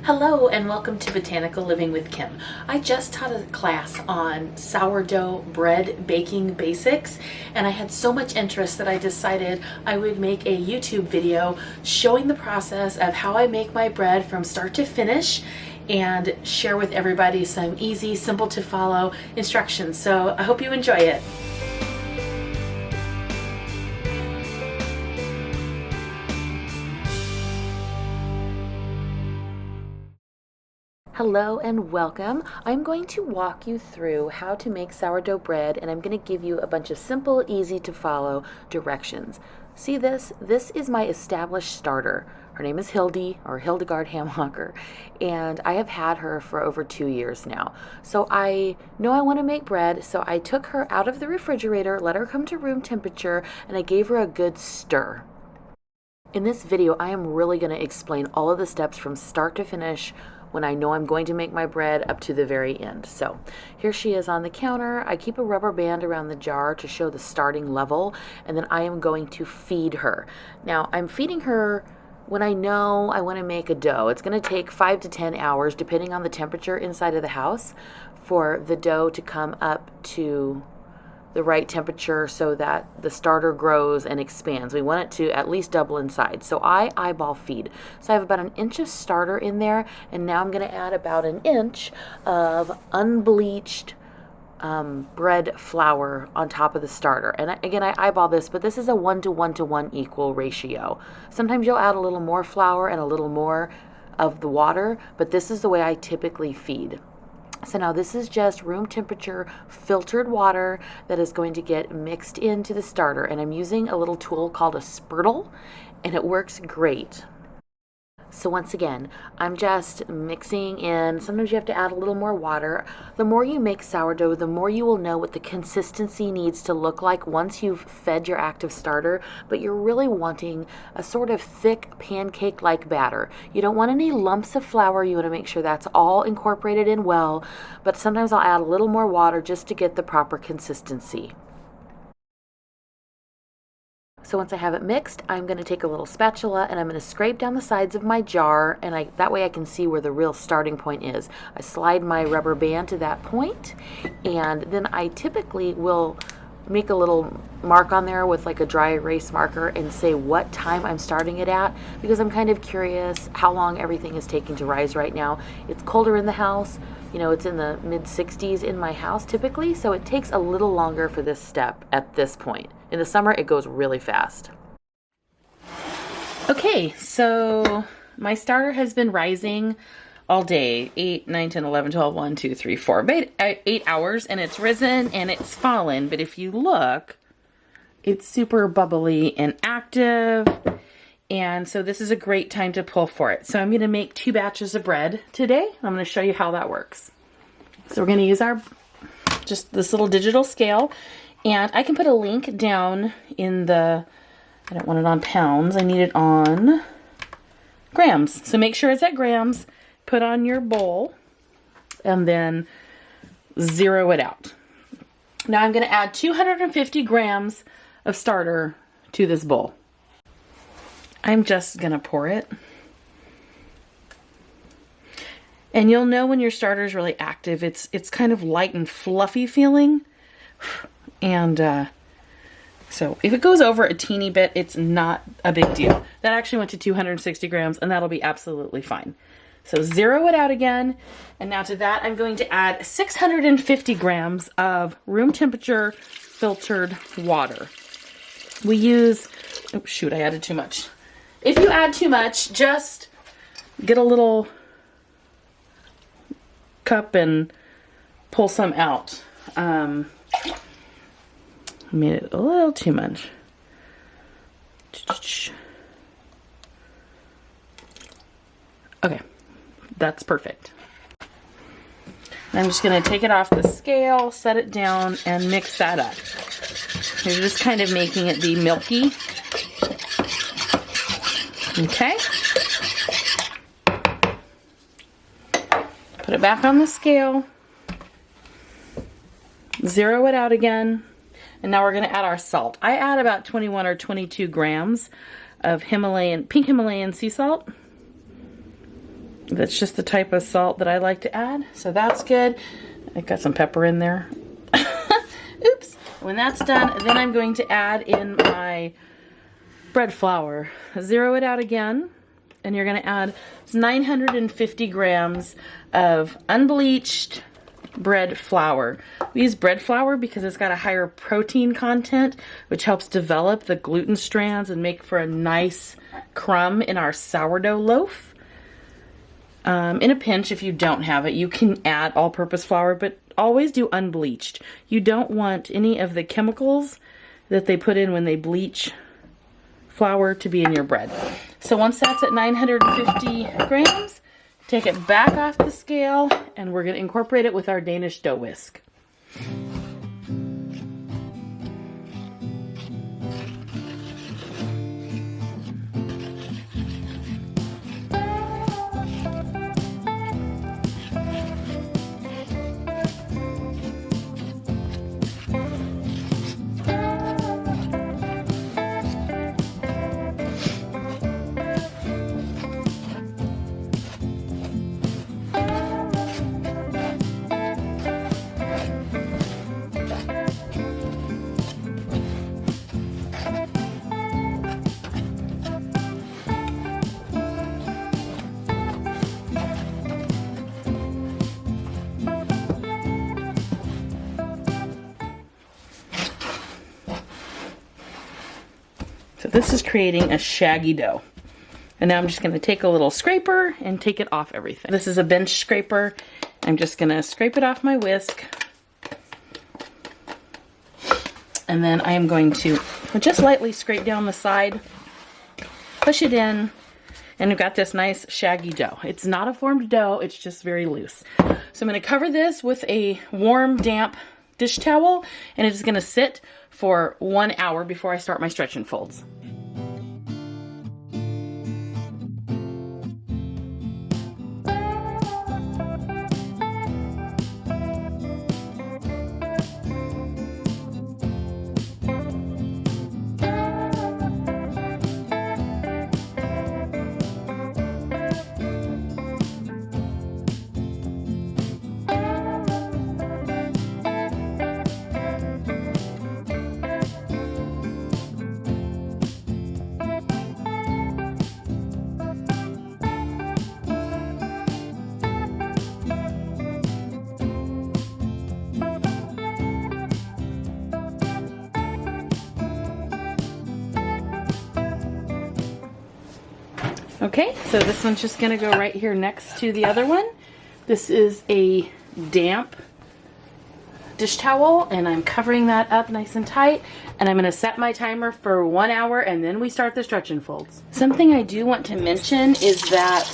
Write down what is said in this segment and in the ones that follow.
Hello and welcome to Botanical Living with Kim. I just taught a class on sourdough bread baking basics, and I had so much interest that I decided I would make a YouTube video showing the process of how I make my bread from start to finish and share with everybody some easy, simple to follow instructions. So I hope you enjoy it. Hello and welcome. I'm going to walk you through how to make sourdough bread, and I'm going to give you a bunch of simple, easy to follow directions. See this? This is my established starter. Her name is Hildy, or Hildegard Hamhocker, and I have had her for over 2 years now. So I know I want to make bread, so I took her out of the refrigerator, let her come to room temperature, and I gave her a good stir. In this video, I am really going to explain all of the steps from start to finish when I know I'm going to make my bread up to the very end. So here she is on the counter. I keep a rubber band around the jar to show the starting level, and then I am going to feed her. Now I'm feeding her when I know I want to make a dough. It's going to take 5 to 10 hours depending on the temperature inside of the house for the dough to come up to the right temperature so that the starter grows and expands. We want it to at least double in size. So I eyeball feed. So I have about 1 inch of starter in there, and now I'm going to add about 1 inch of unbleached bread flour on top of the starter. And again, I eyeball this, but this is a 1 to 1 to 1 equal ratio. Sometimes you'll add a little more flour and a little more of the water, but this is the way I typically feed. So now this is just room temperature filtered water that is going to get mixed into the starter, and I'm using a little tool called a spurtle, and it works great. So once again, I'm just mixing in. Sometimes you have to add a little more water. The more you make sourdough, the more you will know what the consistency needs to look like once you've fed your active starter, but you're really wanting a sort of thick pancake-like batter. You don't want any lumps of flour. You want to make sure that's all incorporated in well, but sometimes I'll add a little more water just to get the proper consistency. So once I have it mixed, I'm going to take a little spatula and I'm going to scrape down the sides of my jar, and that way I can see where the real starting point is. I slide my rubber band to that point, and then I typically will make a little mark on there with like a dry erase marker and say what time I'm starting it at, because I'm kind of curious how long everything is taking to rise right now. It's colder in the house. You know, it's in the mid-60s in my house typically, so it takes a little longer for this step at this point. In the summer, it goes really fast. Okay, so my starter has been rising all day, 8, 9, 10, 11, 12, 1, 2, 3, 4, about 8 hours, and it's risen and it's fallen, but if you look, it's super bubbly and active, and so this is a great time to pull for it. So I'm going to make 2 batches of bread today. I'm going to show you how that works. So we're going to use just this little digital scale, and I can put a link down in I don't want it on pounds, I need it on grams. So make sure it's at grams, put on your bowl, and then zero it out. Now I'm going to add 250 grams of starter to this bowl. I'm just going to pour it. And you'll know when your starter is really active. It's kind of light and fluffy feeling. And so if it goes over a teeny bit, it's not a big deal. That actually went to 260 grams, and that'll be absolutely fine. So zero it out again. And now to that, I'm going to add 650 grams of room temperature filtered water. We use, oh shoot, I added too much. If you add too much, just get a little cup and pull some out. Made it a little too much. Okay, that's perfect. I'm just going to take it off the scale, set it down, and mix that up. You're just kind of making it be milky. Okay. Put it back on the scale. Zero it out again. And now we're going to add our salt. I add about 21 or 22 grams of pink Himalayan sea salt. That's just the type of salt that I like to add, so that's good. I got some pepper in there. Oops. When that's done, then I'm going to add in my bread flour. Zero it out again, and you're going to add 950 grams of unbleached bread flour. We use bread flour because it's got a higher protein content, which helps develop the gluten strands and make for a nice crumb in our sourdough loaf. In a pinch, if you don't have it, you can add all-purpose flour, but always do unbleached. You don't want any of the chemicals that they put in when they bleach flour to be in your bread. So once that's at 950 grams, take it back off the scale, and we're going to incorporate it with our Danish dough whisk. So this is creating a shaggy dough. And now I'm just going to take a little scraper and take it off everything. This is a bench scraper. I'm just going to scrape it off my whisk. And then I am going to just lightly scrape down the side, push it in, and we've got this nice shaggy dough. It's not a formed dough, it's just very loose. So I'm going to cover this with a warm, damp dish towel, and it's going to sit for 1 hour before I start my stretch and folds. Okay, so this one's just going to go right here next to the other one. This is a damp dish towel, and I'm covering that up nice and tight, and I'm going to set my timer for 1 hour, and then we start the stretch and folds. Something I do want to mention is that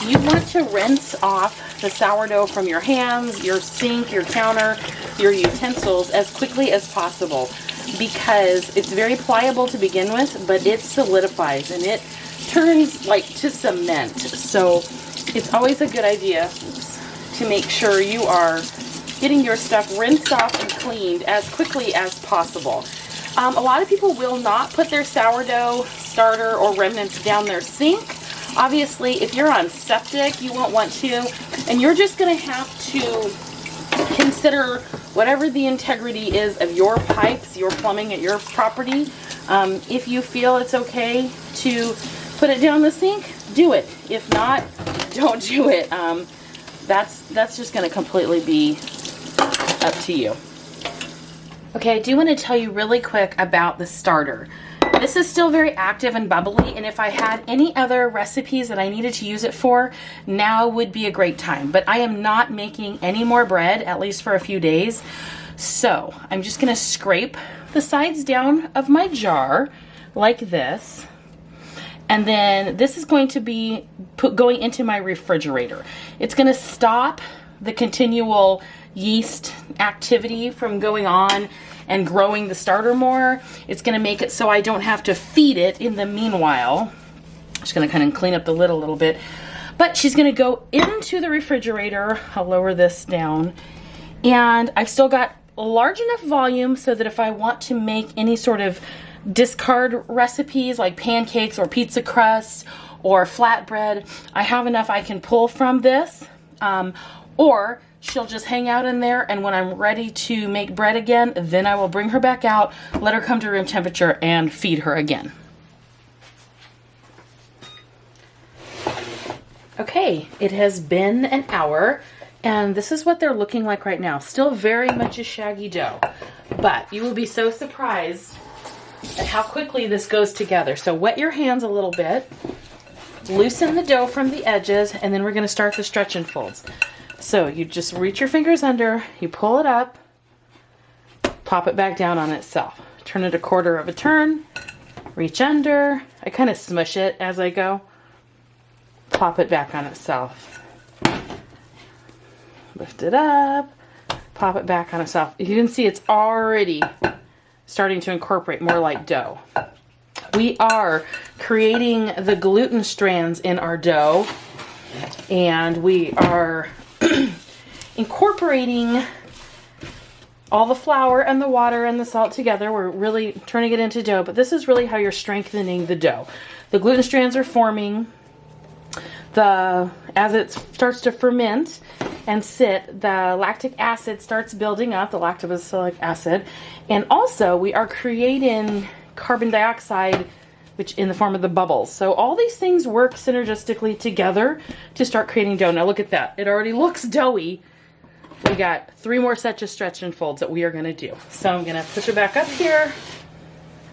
you want to rinse off the sourdough from your hands, your sink, your counter, your utensils as quickly as possible, because it's very pliable to begin with, but it solidifies and it turns like to cement. So it's always a good idea to make sure you are getting your stuff rinsed off and cleaned as quickly as possible. A lot of people will not put their sourdough starter or remnants down their sink. Obviously, if you're on septic, you won't want to, and you're just going to have to consider whatever the integrity is of your pipes, your plumbing at your property. If you feel it's okay to put it down the sink, do it. If not, don't do it. That's just going to completely be up to you. Okay, I do want to tell you really quick about the starter. This is still very active and bubbly, and if I had any other recipes that I needed to use it for, now would be a great time. But I am not making any more bread, at least for a few days. So I'm just going to scrape the sides down of my jar like this. And then this is going to be going into my refrigerator. It's going to stop the continual yeast activity from going on and growing the starter more. It's going to make it so I don't have to feed it in the meanwhile. Just going to kind of clean up the lid a little bit. But she's going to go into the refrigerator. I'll lower this down. And I've still got a large enough volume so that if I want to make any sort of discard recipes like pancakes or pizza crusts or flatbread. I have enough I can pull from this, or she'll just hang out in there, and when I'm ready to make bread again, then I will bring her back out, let her come to room temperature, and feed her again. Okay, it has been an hour, and this is what they're looking like right now. Still very much a shaggy dough, but you will be so surprised at how quickly this goes together. So wet your hands a little bit, loosen the dough from the edges, and then we're going to start the stretch and folds. So you just reach your fingers under, you pull it up, pop it back down on itself. Turn it a quarter of a turn, reach under. I kind of smush it as I go. Pop it back on itself. Lift it up, pop it back on itself. You can see it's already starting to incorporate more like dough. We are creating the gluten strands in our dough, and we are incorporating all the flour and the water and the salt together. We're really turning it into dough, but this is really how you're strengthening the dough. The gluten strands are forming. As it starts to ferment and sit, the lactic acid starts building up, the lactobacillic acid, and also we are creating carbon dioxide, which in the form of the bubbles. So all these things work synergistically together to start creating dough. Now look at that. It already looks doughy. We got 3 more sets of stretch and folds that we are going to do. So I'm going to push it back up here.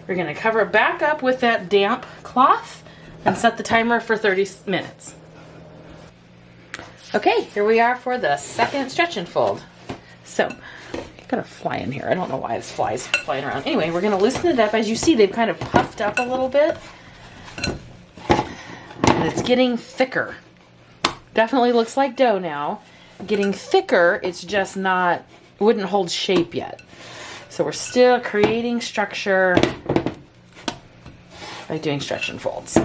We're going to cover it back up with that damp cloth and set the timer for 30 minutes. Okay, here we are for the second stretch and fold. So, got a fly in here. I don't know why this fly's flying around. Anyway, we're going to loosen it up. As you see, they've kind of puffed up a little bit. And it's getting thicker. Definitely looks like dough now. Getting thicker, it's just not, wouldn't hold shape yet. So we're still creating structure by doing stretch and folds.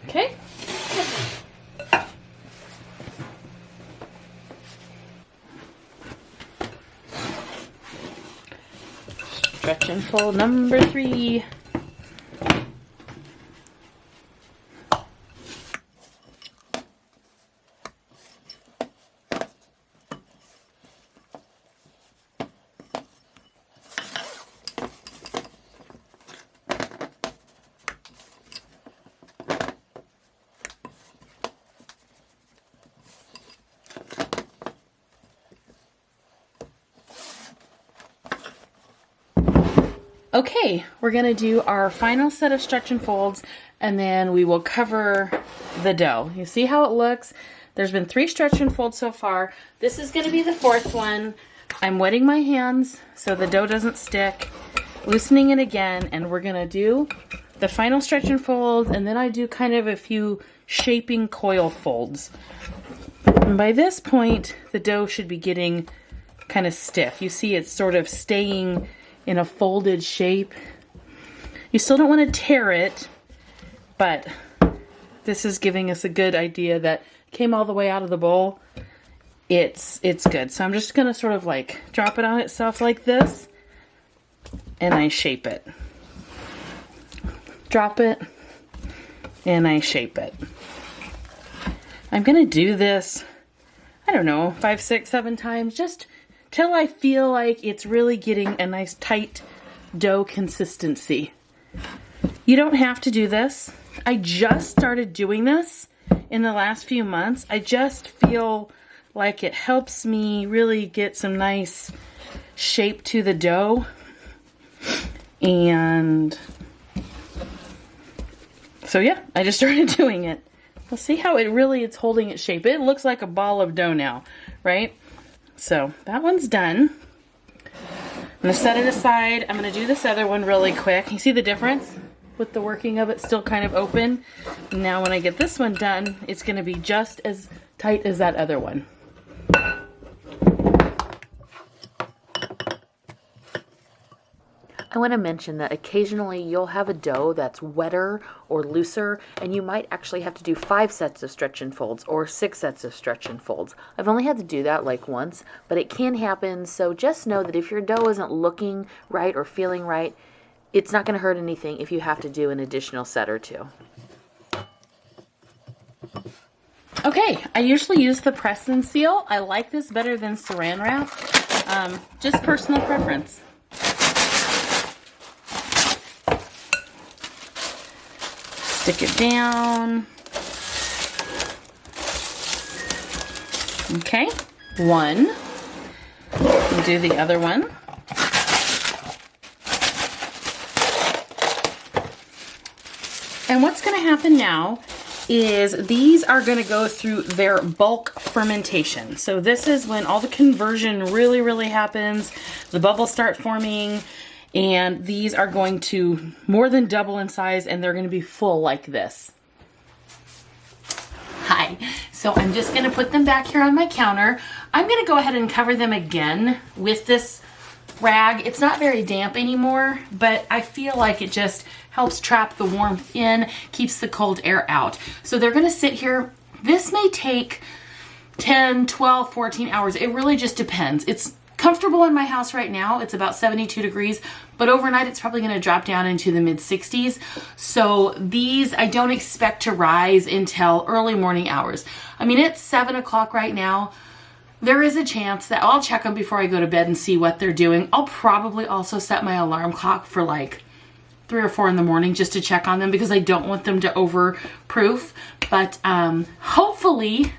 Okay. Stretch and fold number 3. Okay, we're going to do our final set of stretch and folds, and then we will cover the dough. You see how it looks? There's been 3 stretch and folds so far. This is going to be the 4th one. I'm wetting my hands so the dough doesn't stick, loosening it again, and we're going to do the final stretch and fold, and then I do kind of a few shaping coil folds. And by this point, the dough should be getting kind of stiff. You see it's sort of staying in a folded shape. You still don't want to tear it, but this is giving us a good idea that it came all the way out of the bowl. It's good. So I'm just going to sort of like drop it on itself like this, and I shape it. Drop it, and I shape it. I'm going to do this, I don't know, 5, 6, 7 times, just till I feel like it's really getting a nice tight dough consistency. You don't have to do this. I just started doing this in the last few months. I just feel like it helps me really get some nice shape to the dough. And so yeah, I just started doing it. We'll see how it's holding its shape. It looks like a ball of dough now, right? So that one's done. I'm going to set it aside. I'm going to do this other one really quick. You see the difference? with the working of it still kind of open. Now when I get this one done, it's going to be just as tight as that other one. I want to mention that occasionally you'll have a dough that's wetter or looser, and you might actually have to do 5 sets of stretch and folds or 6 sets of stretch and folds. I've only had to do that like once, but it can happen, so just know that if your dough isn't looking right or feeling right, it's not going to hurt anything if you have to do an additional set or 2. Okay, I usually use the press and seal. I like this better than saran wrap, just personal preference. Stick it down. Okay, one. And do the other one. And what's going to happen now is these are going to go through their bulk fermentation. So this is when all the conversion really happens. The bubbles start forming. And these are going to more than double in size, and they're going to be full like this. Hi, so I'm just going to put them back here on my counter. I'm going to go ahead and cover them again with this rag. It's not very damp anymore, but I feel like it just helps trap the warmth in, keeps the cold air out. So they're going to sit here. This may take 10, 12, 14 hours. It really just depends. It's comfortable in my house right now. It's about 72 degrees, but overnight it's probably going to drop down into the mid 60s. So these I don't expect to rise until early morning hours. I mean, it's 7 o'clock right now. There is a chance that I'll check them before I go to bed and see what they're doing. I'll probably also set my alarm clock for like 3 or 4 in the morning just to check on them because I don't want them to overproof. But hopefully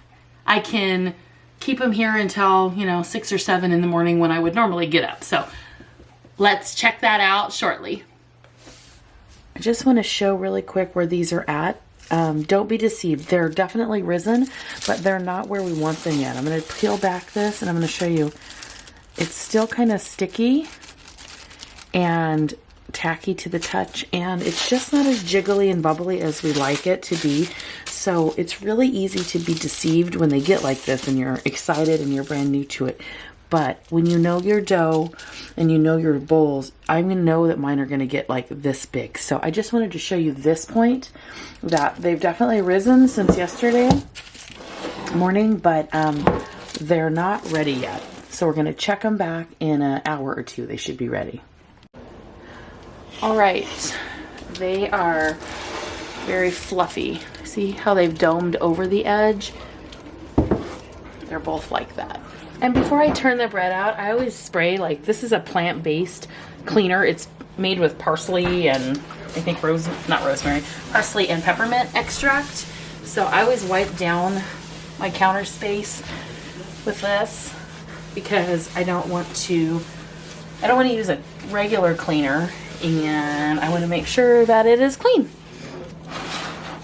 I can keep them here until, 6 or 7 in the morning when I would normally get up. So let's check that out shortly. I just want to show really quick where these are at. Don't be deceived. They're definitely risen, but they're not where we want them yet. I'm going to peel back this and I'm going to show you. It's still kind of sticky and tacky to the touch, and it's just not as jiggly and bubbly as we like it to be. So it's really easy to be deceived when they get like this and you're excited and you're brand new to it. But when you know your dough and you know your bowls, I'm going to know that mine are going to get like this big. So I just wanted to show you this point that they've definitely risen since yesterday morning, but they're not ready yet. So we're going to check them back in an hour or 2. They should be ready. All right, they are very fluffy. See how they've domed over the edge? They're both like that. And before I turn the bread out, I always spray, like, this is a plant-based cleaner. It's made with parsley and I think parsley and peppermint extract. So I always wipe down my counter space with this because I don't want to use a regular cleaner, and I want to make sure that it is clean.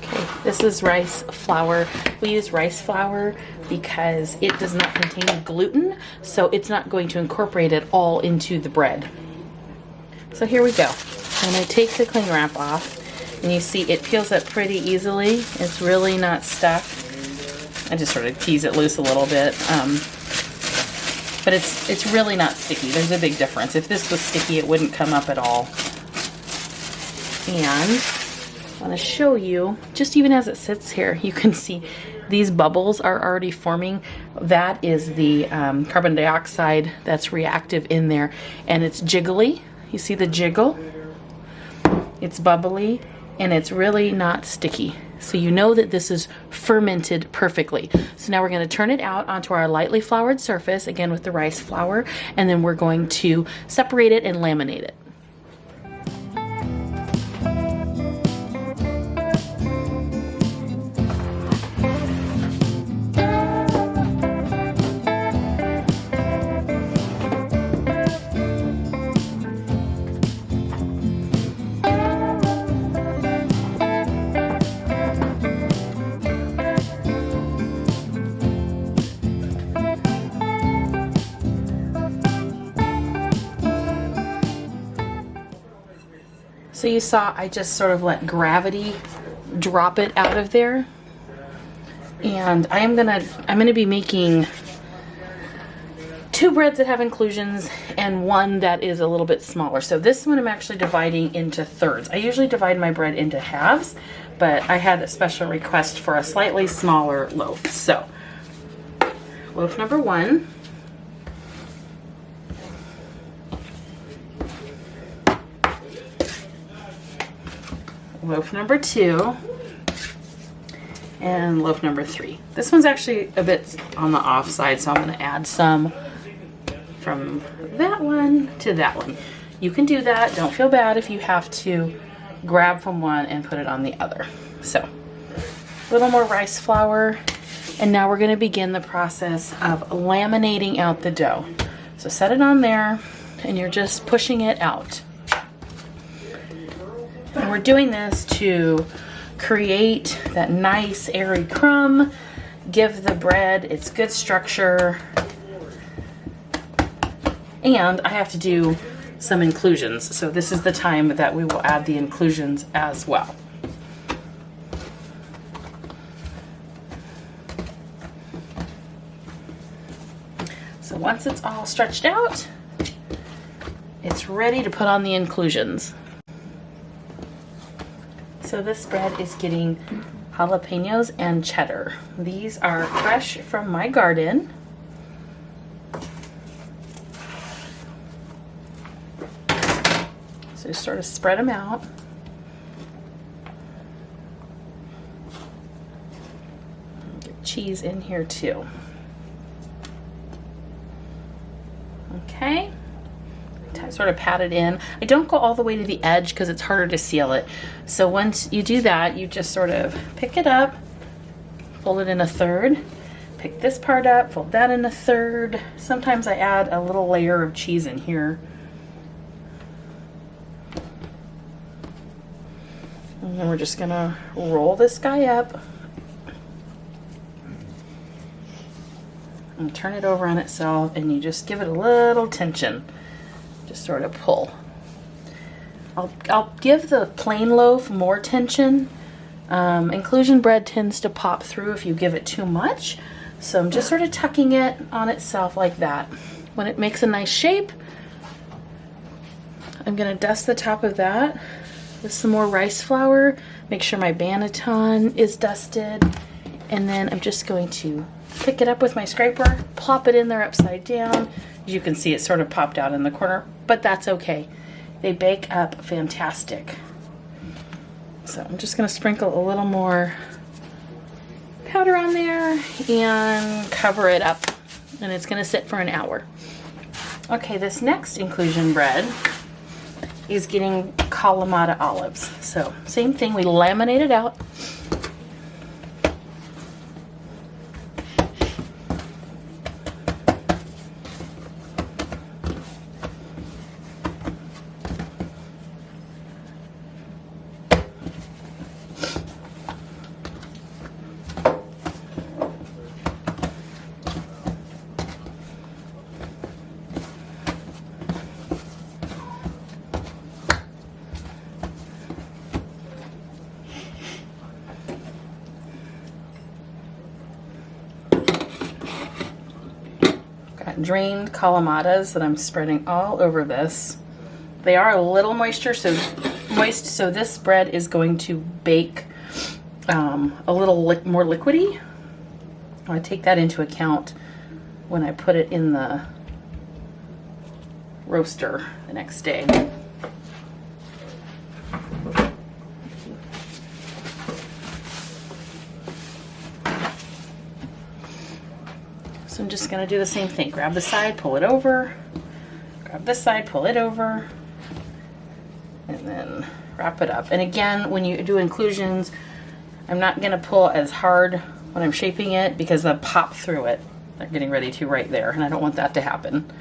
Okay, this is rice flour. We use rice flour because it does not contain gluten, so it's not going to incorporate it all into the bread. So here we go. I'm going to take the cling wrap off, and you see it peels up pretty easily. It's really not stuck. I just sort of tease it loose a little bit. But it's really not sticky. There's a big difference. If this was sticky, it wouldn't come up at all. And I want to show you, just even as it sits here, you can see these bubbles are already forming. That is the carbon dioxide that's reactive in there. And it's jiggly. You see the jiggle? It's bubbly, and it's really not sticky. So you know that this is fermented perfectly. So now we're going to turn it out onto our lightly floured surface, again with the rice flour, and then we're going to separate it and laminate it. So you saw I just sort of let gravity drop it out of there. And I'm gonna be making 2 breads that have inclusions and 1 that is a little bit smaller. So this one I'm actually dividing into thirds. I usually divide my bread into halves, but I had a special request for a slightly smaller loaf. So loaf number 1. Loaf number 2. And loaf number 3. This one's actually a bit on the off side, so I'm going to add some from that one to that one. You can do that. Don't feel bad if you have to grab from one and put it on the other. So a little more rice flour, and now we're going to begin the process of laminating out the dough. So set it on there, and you're just pushing it out. And we're doing this to create that nice airy crumb, give the bread its good structure, and I have to do some inclusions. So this is the time that we will add the inclusions as well. So once it's all stretched out, it's ready to put on the inclusions. So this bread is getting jalapenos and cheddar. These are fresh from my garden. So just sort of spread them out. Get cheese in here too. Okay. Sort of pat it in. I don't go all the way to the edge because it's harder to seal it. So once you do that, you just sort of pick it up, fold it in a third, pick this part up, fold that in a third. Sometimes I add a little layer of cheese in here. And then we're just gonna roll this guy up and turn it over on itself, and you just give it a little tension. Just sort of pull. I'll give the plain loaf more tension. Inclusion bread tends to pop through if you give it too much. So I'm just sort of tucking it on itself like that. When it makes a nice shape, I'm gonna dust the top of that with some more rice flour. Make sure my banneton is dusted. And then I'm just going to pick it up with my scraper, plop it in there upside down. As you can see, it sort of popped out in the corner, but that's okay. They bake up fantastic. So I'm just gonna sprinkle a little more powder on there and cover it up, and it's gonna sit for an hour. Okay, this next inclusion bread is getting Kalamata olives. So same thing, we laminate it out. Drained Kalamatas that I'm spreading all over this. They are a little moist, so this bread is going to bake a little more liquidy. I take that into account when I put it in the roaster the next day. So I'm just going to do the same thing. Grab the side, pull it over. Grab this side, pull it over. And then wrap it up. And again, when you do inclusions, I'm not going to pull as hard when I'm shaping it because they'll pop through it. They're getting ready to right there, and I don't want that to happen.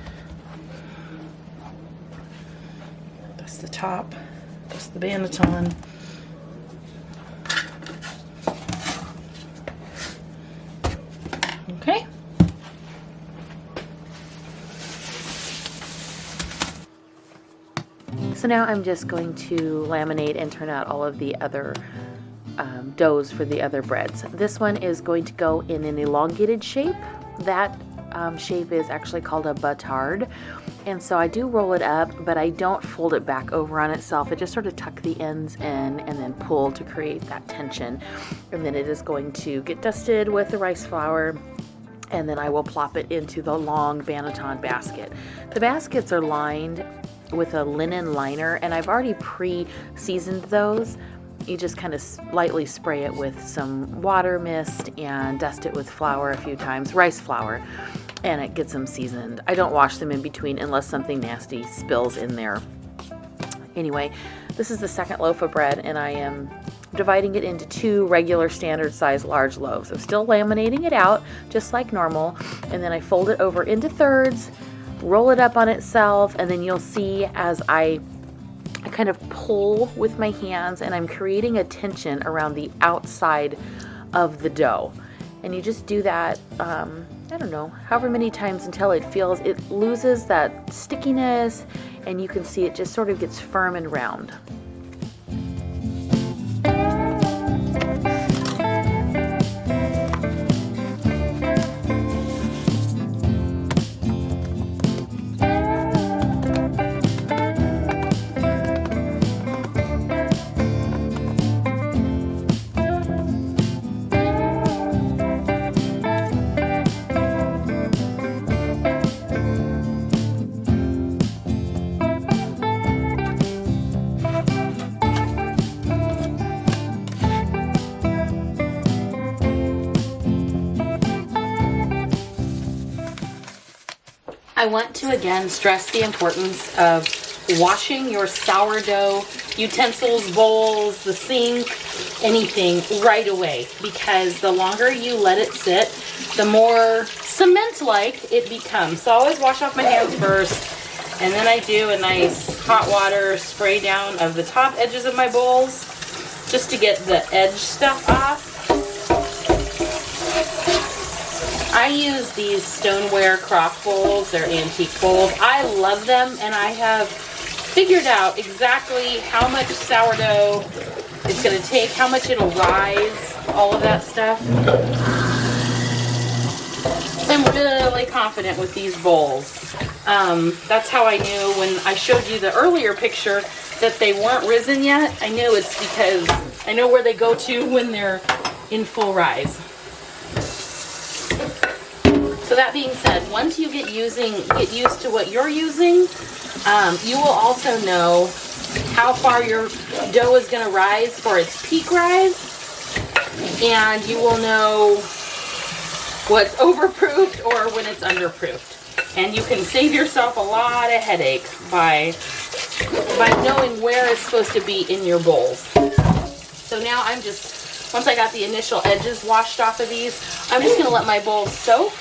That's the top. That's the banneton. Okay. So now I'm just going to laminate and turn out all of the other doughs for the other breads. This one is going to go in an elongated shape. That shape is actually called a batard. And so I do roll it up, but I don't fold it back over on itself. I just sort of tuck the ends in and then pull to create that tension. And then it is going to get dusted with the rice flour, and then I will plop it into the long banneton basket. The baskets are lined with a linen liner, and I've already pre-seasoned those. You just kind of lightly spray it with some water mist and dust it with flour a few times, rice flour, and it gets them seasoned. I don't wash them in between unless something nasty spills in there. Anyway, this is the second loaf of bread, and I am dividing it into 2 regular standard size large loaves. I'm still laminating it out just like normal, and then I fold it over into thirds, roll it up on itself, and then you'll see as I kind of pull with my hands, and I'm creating a tension around the outside of the dough. And you just do that, I don't know, however many times until it loses that stickiness, and you can see it just sort of gets firm and round. I want to again stress the importance of washing your sourdough utensils, bowls, the sink, anything right away, because the longer you let it sit, the more cement-like it becomes. So I always wash off my hands first, and then I do a nice hot water spray down of the top edges of my bowls just to get the edge stuff off. I use these stoneware crock bowls. They're antique bowls. I love them, and I have figured out exactly how much sourdough it's going to take, how much it'll rise, all of that stuff. I'm really confident with these bowls. That's how I knew when I showed you the earlier picture that they weren't risen yet. I knew it's because I know where they go to when they're in full rise. So that being said, once you get used to what you're using, you will also know how far your dough is going to rise for its peak rise, and you will know what's overproofed or when it's underproofed. And you can save yourself a lot of headache by knowing where it's supposed to be in your bowls. So now once I got the initial edges washed off of these, I'm just going to let my bowls soak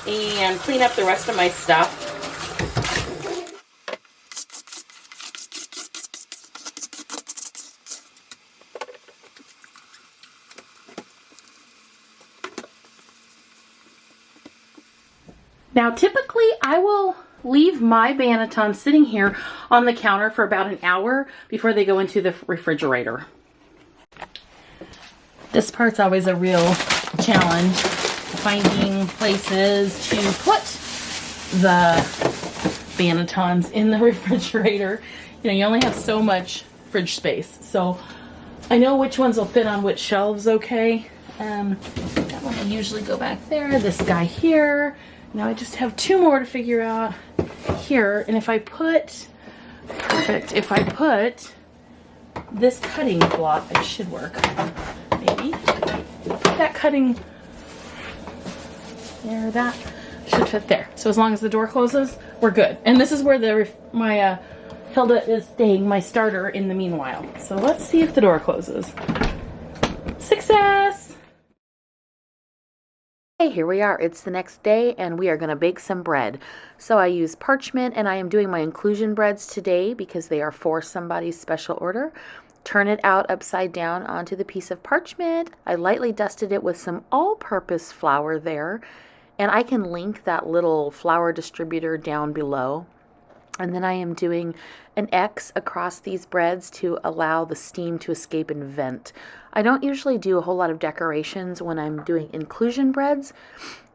and clean up the rest of my stuff. Now typically I will leave my bannetons sitting here on the counter for about an hour before they go into the refrigerator. This part's always a real challenge, finding places to put the bannetons in the refrigerator. You know, you only have so much fridge space, so I know which ones will fit on which shelves okay. That one will usually go back there, this guy here. Now I just have 2 more to figure out here, and if I put this cutting block, it should work, maybe. That cutting there, that should fit there. So as long as the door closes, we're good. And this is where my Hilda is staying, my starter, in the meanwhile. So let's see if the door closes. Success! Hey, here we are. It's the next day, and we are going to bake some bread. So I use parchment, and I am doing my inclusion breads today because they are for somebody's special order. Turn it out upside down onto the piece of parchment. I lightly dusted it with some all-purpose flour there. And I can link that little flour distributor down below. And then I am doing an X across these breads to allow the steam to escape and vent. I don't usually do a whole lot of decorations when I'm doing inclusion breads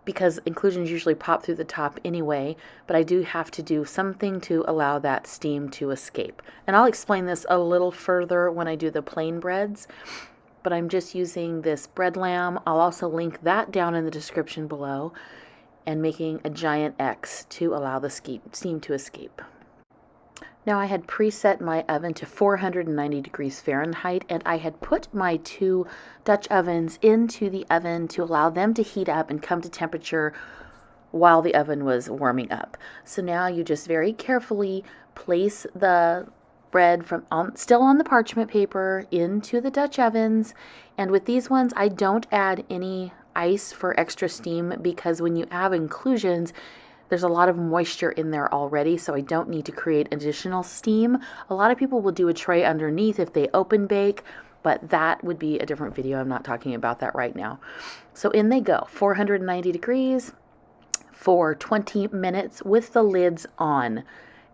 because inclusions usually pop through the top anyway, but I do have to do something to allow that steam to escape. And I'll explain this a little further when I do the plain breads, but I'm just using this bread lamb. I'll also link that down in the description below, and making a giant X to allow the steam to escape. Now I had preset my oven to 490 degrees Fahrenheit, and I had put my 2 Dutch ovens into the oven to allow them to heat up and come to temperature while the oven was warming up. So now you just very carefully place the bread still on the parchment paper into the Dutch ovens. And with these ones, I don't add any ice for extra steam because when you have inclusions, there's a lot of moisture in there already, so I don't need to create additional steam. A lot of people will do a tray underneath if they open bake, but that would be a different video. I'm not talking about that right now. So in they go, 490 degrees for 20 minutes with the lids on.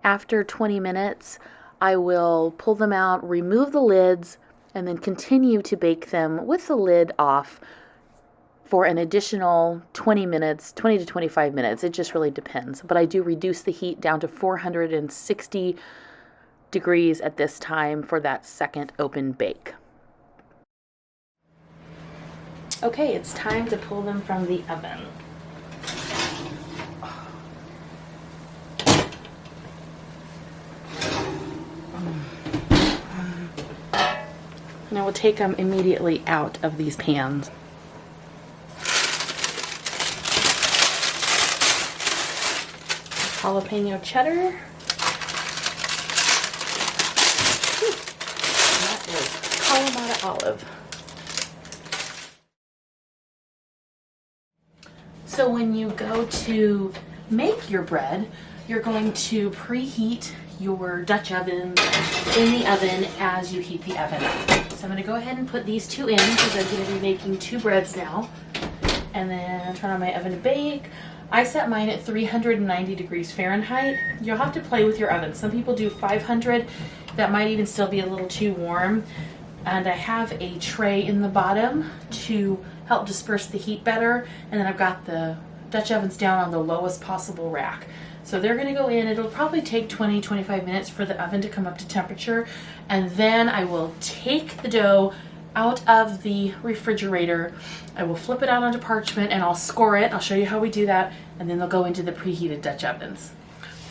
After 20 minutes, I will pull them out, remove the lids, and then continue to bake them with the lid off for an additional 20 minutes, 20 to 25 minutes. It just really depends. But I do reduce the heat down to 460 degrees at this time for that second open bake. Okay, it's time to pull them from the oven. And I will take them immediately out of these pans. Jalapeno cheddar. That is Kalamata olive. So when you go to make your bread, you're going to preheat your Dutch oven in the oven as you heat the oven up. So I'm going to go ahead and put these 2 in because I'm going to be making 2 breads now. And then turn on my oven to bake. I set mine at 390 degrees Fahrenheit. You'll have to play with your oven. Some people do 500. That might even still be a little too warm. And I have a tray in the bottom to help disperse the heat better. And then I've got the Dutch ovens down on the lowest possible rack. So they're going to go in. It'll probably take 20-25 minutes for the oven to come up to temperature. And then I will take the dough out of the refrigerator. I will flip it out onto parchment and I'll score it. I'll show you how we do that, and then they'll go into the preheated Dutch ovens.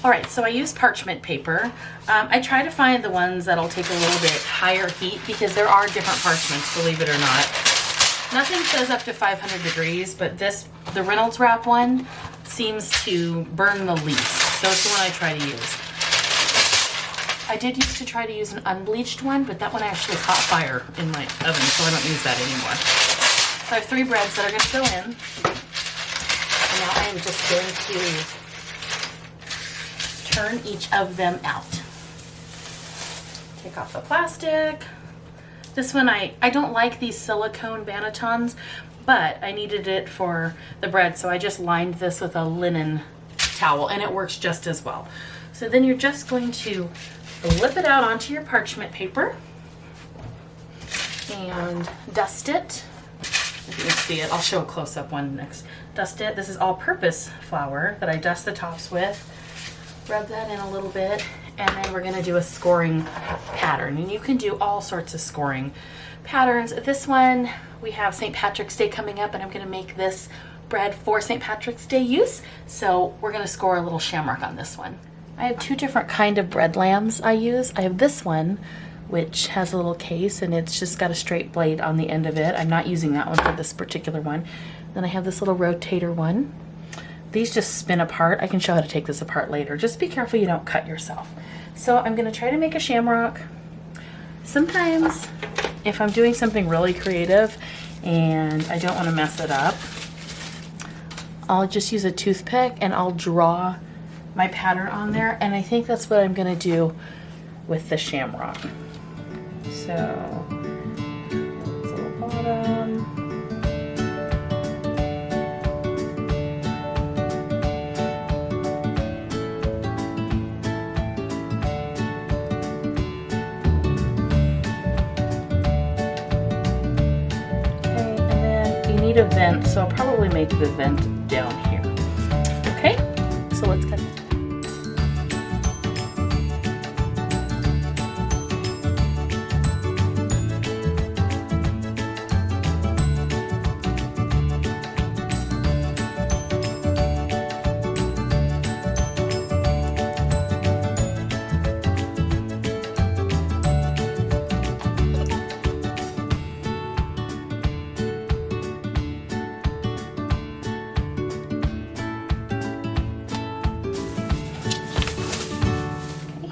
All right, so I use parchment paper. I try to find the ones that'll take a little bit higher heat because there are different parchments, believe it or not. Nothing says up to 500 degrees, but the Reynolds wrap one seems to burn the least. So it's the one I try to use. I did used to try to use an unbleached one, but that one actually caught fire in my oven, so I don't use that anymore. So I have 3 breads that are going to go in. And now I am just going to turn each of them out. Take off the plastic. This one, I don't like these silicone bannetons, but I needed it for the bread, so I just lined this with a linen towel, and it works just as well. So then you're just going to flip it out onto your parchment paper and dust it. If you can see it, I'll show a close-up one next. Dust it. This is all-purpose flour that I dust the tops with. Rub that in a little bit, and then we're going to do a scoring pattern. And you can do all sorts of scoring patterns. This one, we have St. Patrick's Day coming up, and I'm going to make this bread for St. Patrick's Day use. So we're going to score a little shamrock on this one. I have 2 different kind of bread lambs I use. I have this one, which has a little case, and it's just got a straight blade on the end of it. I'm not using that one for this particular one. Then I have this little rotator one. These just spin apart. I can show how to take this apart later. Just be careful you don't cut yourself. So I'm going to try to make a shamrock. Sometimes, if I'm doing something really creative and I don't want to mess it up, I'll just use a toothpick and I'll draw my pattern on there, and I think that's what I'm going to do with the shamrock. So, little bottom. need a vent, so I'll probably make the vent down here. Okay, so let's cut it.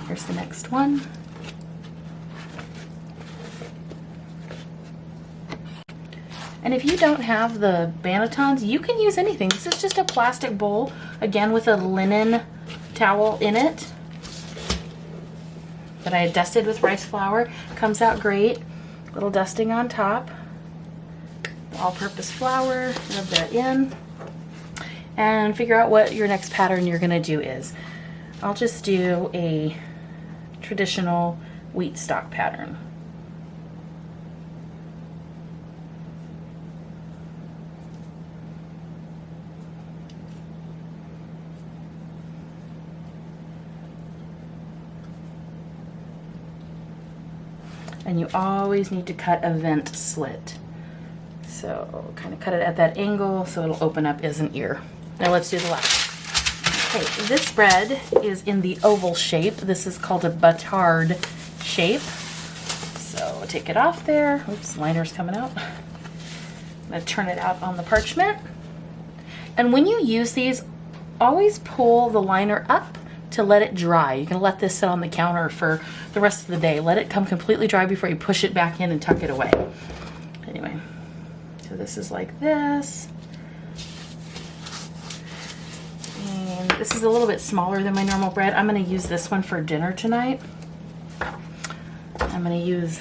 Here's the next one. And if you don't have the bannetons, you can use anything. This is just a plastic bowl, again with a linen towel in it that I had dusted with rice flour. Comes out great. Little dusting on top. All-purpose flour, rub that in. And figure out what your next pattern you're gonna do is. I'll just do a traditional wheat stock pattern. And you always need to cut a vent slit. So kind of cut it at that angle so it'll open up as an ear. Now let's do the last. Okay, this bread is in the oval shape. This is called a batard shape. So take it off there. Oops, liner's coming out. I'm gonna turn it out on the parchment. And when you use these, always pull the liner up to let it dry. You can let this sit on the counter for the rest of the day. Let it come completely dry before you push it back in and tuck it away. Anyway, so this is like this. And this is a little bit smaller than my normal bread. I'm going to use this one for dinner tonight. I'm going to use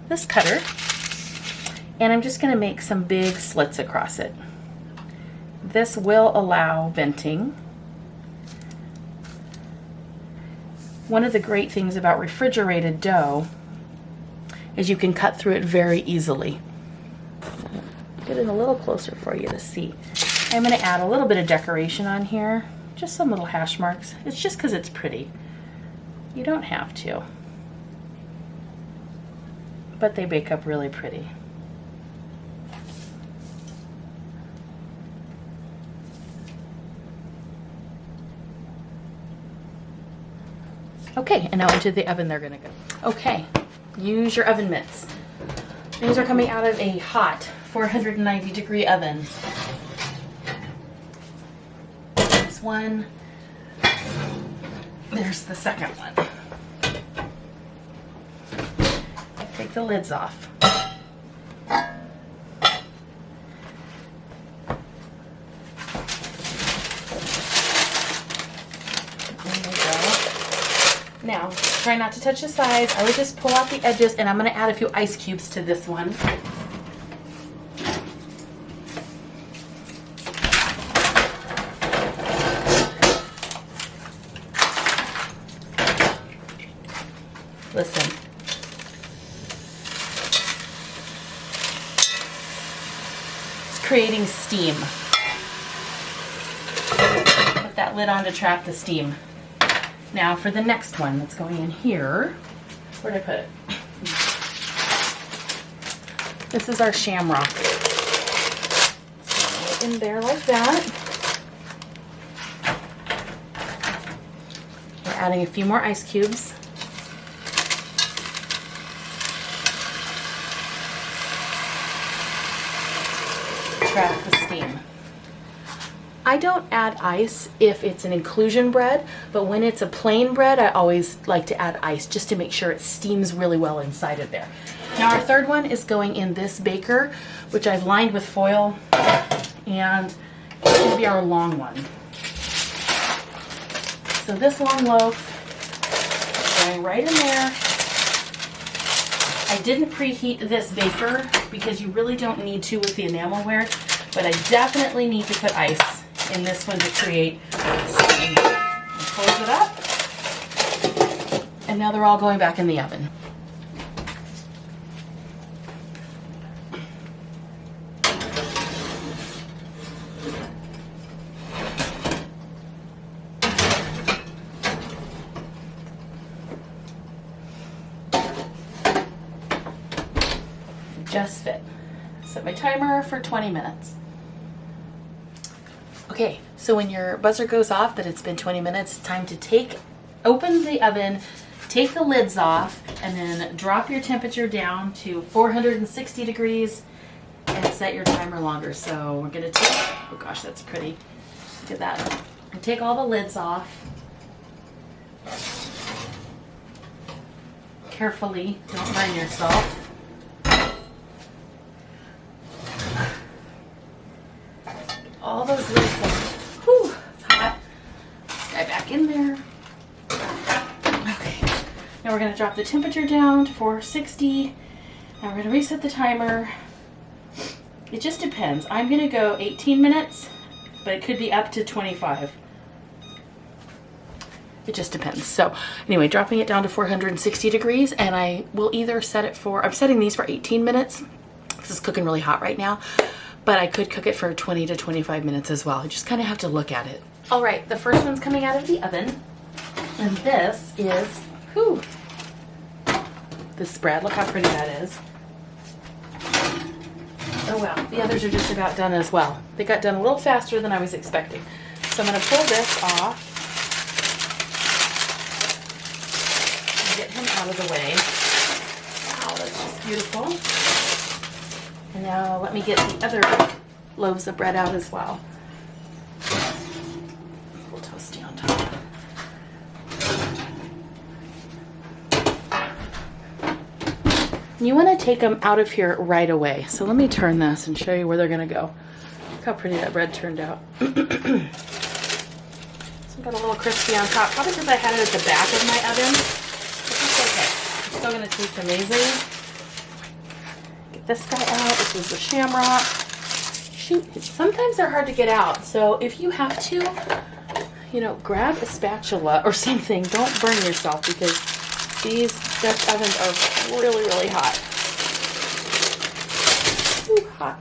this cutter, and I'm just going to make some big slits across it. This will allow venting. One of the great things about refrigerated dough is you can cut through it very easily. Get it a little closer for you to see. I'm going to add a little bit of decoration on here, just some little hash marks. It's just because it's pretty. You don't have to, but they bake up really pretty. Okay, and now into the oven they're going to go. Okay, use your oven mitts. These are coming out of a hot 490-degree oven. There's one. There's the second one. Take the lids off. Now, try not to touch the sides. I would just pull out the edges, and I'm going to add a few ice cubes to this one. Listen. It's creating steam. Put that lid on to trap the steam. Now for the next one that's going in here, where did I put it? This is our shamrock. So in there like that. We're adding a few more ice cubes. Trap the steam. I don't add ice if it's an inclusion bread, but when it's a plain bread, I always like to add ice just to make sure it steams really well inside of there. Now our third one is going in this baker, which I've lined with foil, and it's going to be our long one. So this long loaf is going right in there. I didn't preheat this baker because you really don't need to with the enamelware, but I definitely need to put ice in this one to create steam. Close it up, and now they're all going back in the oven. just fit. Set my timer for 20 minutes. Okay, so when your buzzer goes off that it's been 20 minutes, it's time to open the oven, take the lids off, and then drop your temperature down to 460 degrees and set your timer longer. So we're gonna take, oh gosh, that's pretty. Look at that. And take all the lids off. Carefully, don't burn yourself. All those lids off. Whew, it's hot. This guy back in there. Okay, now we're gonna drop the temperature down to 460. Now we're gonna reset the timer. It just depends. I'm gonna go 18 minutes, but it could be up to 25. It just depends. So anyway, dropping it down to 460 degrees, and I will either set it for, I'm setting these for 18 minutes because it's cooking really hot right now, but I could cook it for 20 to 25 minutes as well. You just kind of have to look at it. All right, the first one's coming out of the oven, and this is, whew, this spread. Look how pretty that is. Oh wow, the others are just about done as well. They got done a little faster than I was expecting. So I'm gonna pull this off. Get him out of the way. Wow, that's just beautiful. And now let me get the other loaves of bread out as well. A little toasty on top. You want to take them out of here right away. So let me turn this and show you where they're going to go. Look how pretty that bread turned out. So got a little crispy on top, probably because I had it at the back of my oven. Okay, it's still going to taste amazing. Get this guy out. This is the shamrock. Shoot, sometimes they're hard to get out. So if you have to, you know, grab a spatula or something. Don't burn yourself because these Dutch ovens are really, really hot. Ooh, hot.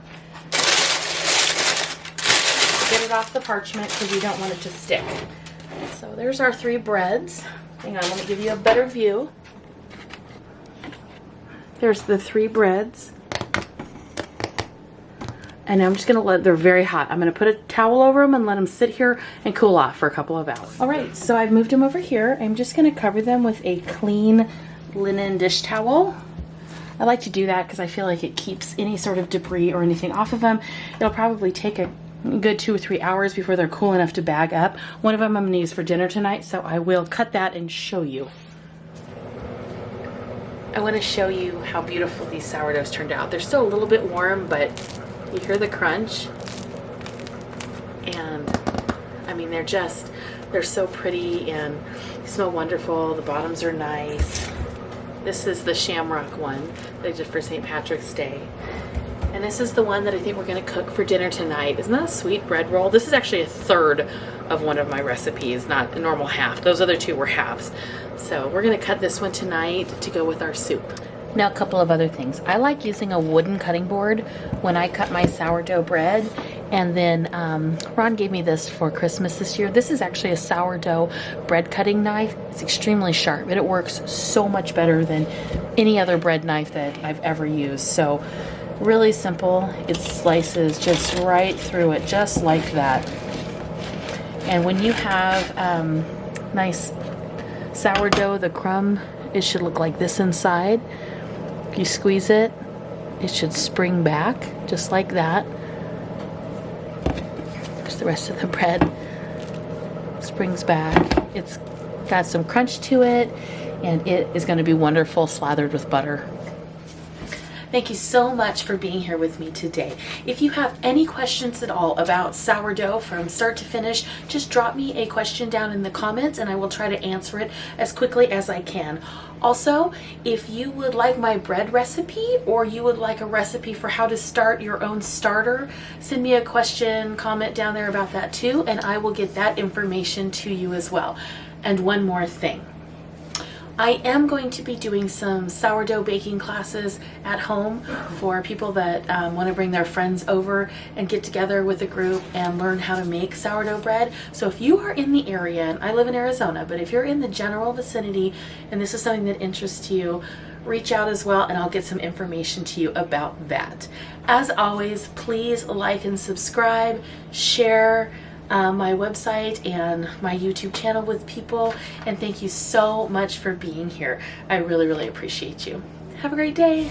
Get it off the parchment because you don't want it to stick. So there's our 3 breads. Hang on, let me give you a better view. There's the 3 breads. And I'm just gonna they're very hot. I'm gonna put a towel over them and let them sit here and cool off for a couple of hours. All right, so I've moved them over here. I'm just gonna cover them with a clean linen dish towel. I like to do that because I feel like it keeps any sort of debris or anything off of them. It'll probably take a good 2 or 3 hours before they're cool enough to bag up. One of them I'm gonna use for dinner tonight, so I will cut that and show you. I wanna show you how beautiful these sourdoughs turned out. They're still a little bit warm, but you hear the crunch, and I mean, they're so pretty and smell wonderful. The bottoms are nice. This is the shamrock one that I did for St. Patrick's Day. And this is the one that I think we're gonna cook for dinner tonight. Isn't that a sweet bread roll? This is actually a third of one of my recipes, not a normal half. Those other 2 were halves. So we're gonna cut this one tonight to go with our soup. Now a couple of other things. I like using a wooden cutting board when I cut my sourdough bread. And then Ron gave me this for Christmas this year. This is actually a sourdough bread cutting knife. It's extremely sharp, and it works so much better than any other bread knife that I've ever used. So really simple. It slices just right through it, just like that. And when you have nice sourdough, the crumb, it should look like this inside. If you squeeze it, it should spring back just like that. There's the rest of the bread. Springs back. It's got some crunch to it, and it is going to be wonderful slathered with butter. Thank you so much for being here with me today. If you have any questions at all about sourdough from start to finish, just drop me a question down in the comments and I will try to answer it as quickly as I can. Also, if you would like my bread recipe or you would like a recipe for how to start your own starter, send me a question, comment down there about that too, and I will get that information to you as well. And one more thing. I am going to be doing some sourdough baking classes at home for people that want to bring their friends over and get together with a group and learn how to make sourdough bread. So if you are in the area, and I live in Arizona, but if you're in the general vicinity and this is something that interests you, reach out as well and I'll get some information to you about that. As always, please like and subscribe, share my website and my YouTube channel with people, and thank you so much for being here. I really, really appreciate you. Have a great day.